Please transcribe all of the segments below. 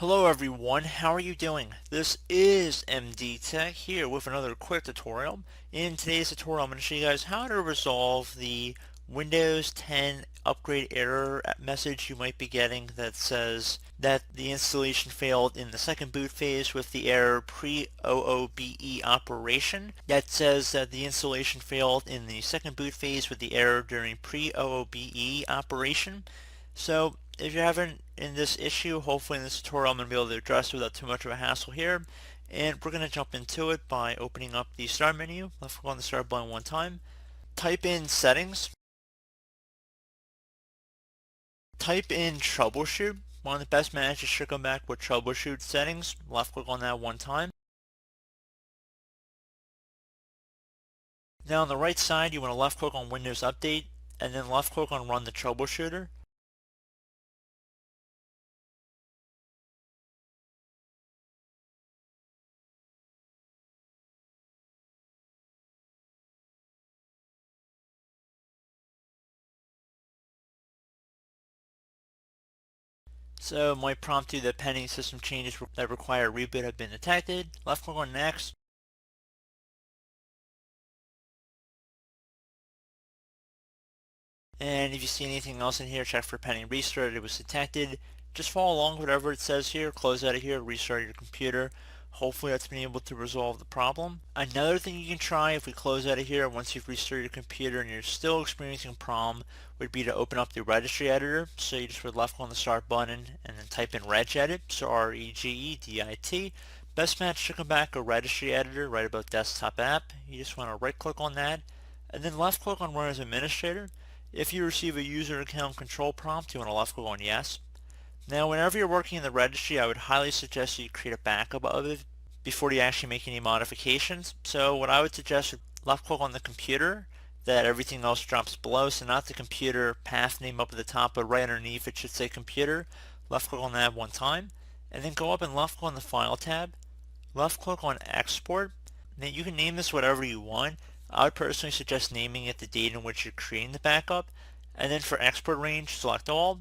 Hello everyone, how are you doing? This is MD Tech here with another quick tutorial. In today's tutorial I'm going to show you guys how to resolve the Windows 10 upgrade error message you might be getting that says that the installation failed in the second boot phase with the error pre-OOBE operation. That says that the installation failed in the second boot phase with the error during pre-OOBE operation. So if you're having in this issue, hopefully in this tutorial I'm going to be able to address it without too much of a hassle here. And we're going to jump into it by opening up the start menu. Left click on the start button one time. Type in settings. Type in troubleshoot. One of the best managers should come back with troubleshoot settings. Left click on that one time. Now on the right side you want to left click on Windows Update and then left click on Run the Troubleshooter. So it might prompt you that pending system changes that require a reboot have been detected. Left click on Next. And if you see anything else in here, check for pending restart. It was detected. Just follow along whatever it says here. Close out of here, restart your computer. Hopefully that's been able to resolve the problem. Another thing you can try if we close out of here once you've restarted your computer and you're still experiencing a problem would be to open up the registry editor. So you just would left click on the start button and then type in regedit, so regedit. Best match to come back a registry editor right above desktop app. You just want to right click on that and then left click on run as administrator. If you receive a user account control prompt, you want to left click on yes. Now whenever you're working in the registry, I would highly suggest you create a backup of it before you actually make any modifications. So what I would suggest is left click on the computer, that everything else drops below, so not the computer path name up at the top, but right underneath it should say computer. Left click on that one time, and then go up and left click on the file tab, left click on export. Now you can name this whatever you want. I would personally suggest naming it the date in which you're creating the backup, and then for export range select all,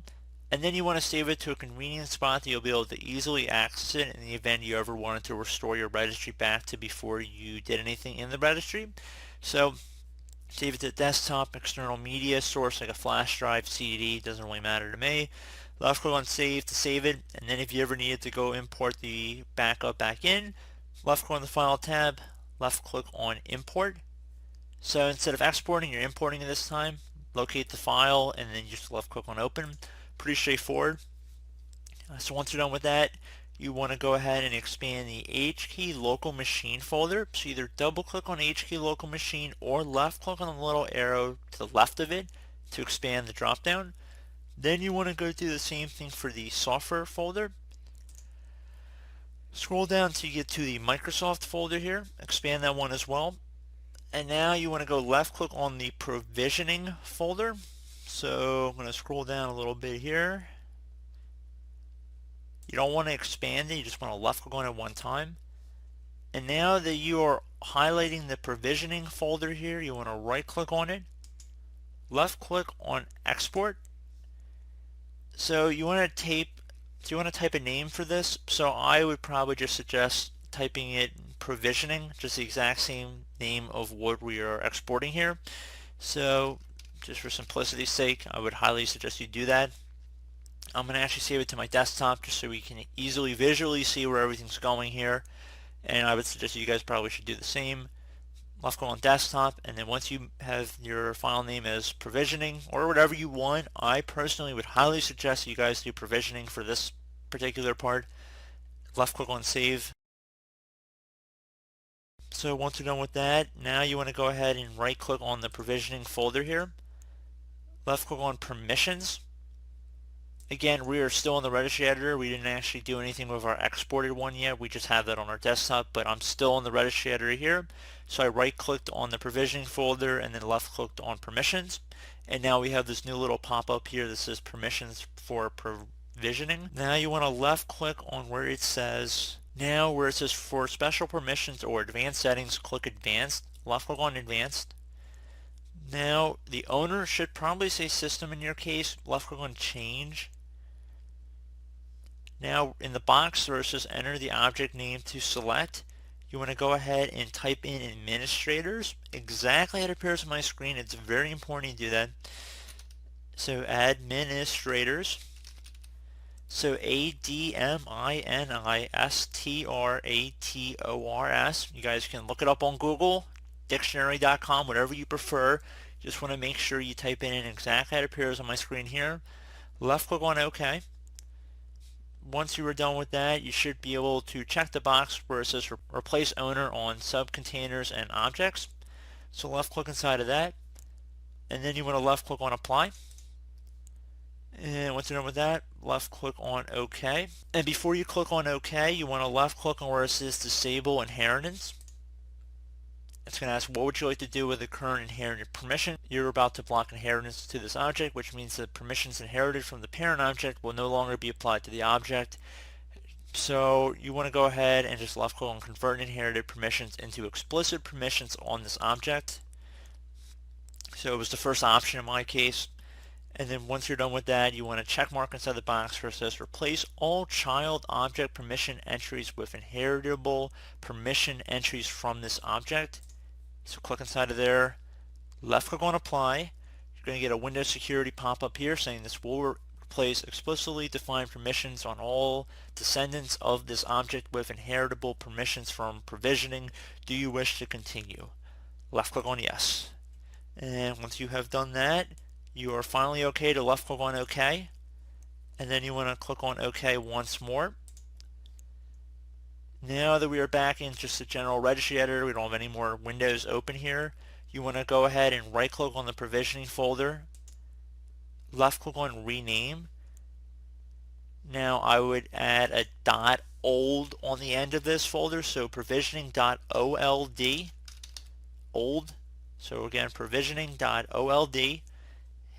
and then you want to save it to a convenient spot that you'll be able to easily access it in the event you ever wanted to restore your registry back to before you did anything in the registry. So save it to desktop, external media source like a flash drive, CD, doesn't really matter to me. Left click on save to save it, and then if you ever needed to go import the backup back in, left click on the file tab, left click on import. So instead of exporting, you're importing it this time. Locate the file and then just left click on open. Pretty straightforward. So once you're done with that, you want to go ahead and expand the HKey local machine folder. So either double click on HKey local machine or left click on the little arrow to the left of it to expand the drop down. Then you want to go do the same thing for the software folder. Scroll down until you get to the Microsoft folder here. Expand that one as well. And now you want to go left click on the provisioning folder. So I'm going to scroll down a little bit here. You don't want to expand it, you just want to left click on it one time. And now that you are highlighting the provisioning folder here, you want to right click on it, left click on export. So you want to type a name for this. So I would probably just suggest typing it provisioning, just the exact same name of what we are exporting here. So just for simplicity's sake, I would highly suggest you do that. I'm going to actually save it to my desktop just so we can easily visually see where everything's going here, and I would suggest you guys probably should do the same. Left click on desktop, and then once you have your file name as provisioning or whatever you want, I personally would highly suggest you guys do provisioning for this particular part. Left click on save. So once you're done with that, now you want to go ahead and right click on the provisioning folder here. Left click on permissions. Again, we are still in the registry editor. We didn't actually do anything with our exported one yet. We just have that on our desktop, but I'm still in the registry editor here. So I right clicked on the provisioning folder and then left clicked on permissions. And now we have this new little pop-up here that says permissions for provisioning. Now you want to left click on where it says for special permissions or advanced settings, click advanced. Left click on advanced. Now the owner should probably say system in your case. Left click on change. Now in the box where it says enter the object name to select, you want to go ahead and type in administrators exactly how it appears on my screen. It's very important you do that. So administrators. So ADMINISTRATORS. You guys can look it up on Google, dictionary.com, whatever you prefer. Just want to make sure you type in exactly how it appears on my screen here. Left click on OK. Once you are done with that, you should be able to check the box where it says replace owner on subcontainers and objects. So left click inside of that, and then you want to left click on apply. And once you're done with that, left click on OK. And before you click on OK, you want to left click on where it says disable inheritance. It's going to ask what would you like to do with the current inherited permission. You're about to block inheritance to this object, which means that permissions inherited from the parent object will no longer be applied to the object. So you want to go ahead and just left click on convert inherited permissions into explicit permissions on this object. So it was the first option in my case. And then once you're done with that, you want to check mark inside the box where it says replace all child object permission entries with inheritable permission entries from this object. So click inside of there, left click on apply. You're going to get a Windows security pop-up here saying this will replace explicitly defined permissions on all descendants of this object with inheritable permissions from provisioning. Do you wish to continue? Left click on yes. And once you have done that, you are finally okay to left click on OK, and then you want to click on OK once more. Now that we are back in just the general registry editor, we don't have any more windows open here, you want to go ahead and right click on the provisioning folder, left click on rename. Now I would add a .old on the end of this folder, so provisioning.old, old. So again, provisioning.old.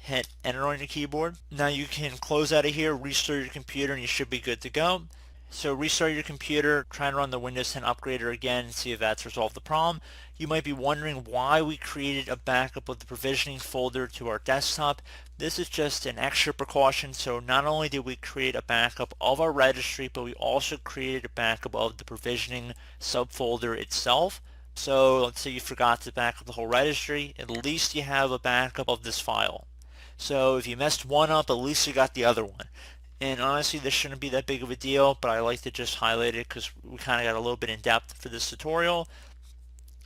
Hit enter on your keyboard. Now you can close out of here, restart your computer, and you should be good to go. So restart your computer, try and run the Windows 10 upgrader again and see if that's resolved the problem. You might be wondering why we created a backup of the provisioning folder to our desktop. This is just an extra precaution. So not only did we create a backup of our registry, but we also created a backup of the provisioning subfolder itself. So let's say you forgot to back up the whole registry, at least you have a backup of this file. So if you messed one up, at least you got the other one. And honestly, this shouldn't be that big of a deal, but I like to just highlight it because we kind of got a little bit in depth for this tutorial.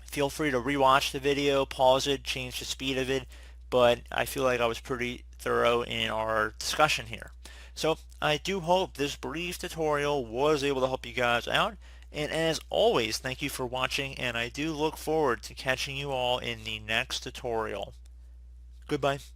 Feel free to rewatch the video, pause it, change the speed of it, but I feel like I was pretty thorough in our discussion here. So I do hope this brief tutorial was able to help you guys out. And as always, thank you for watching, and I do look forward to catching you all in the next tutorial. Goodbye.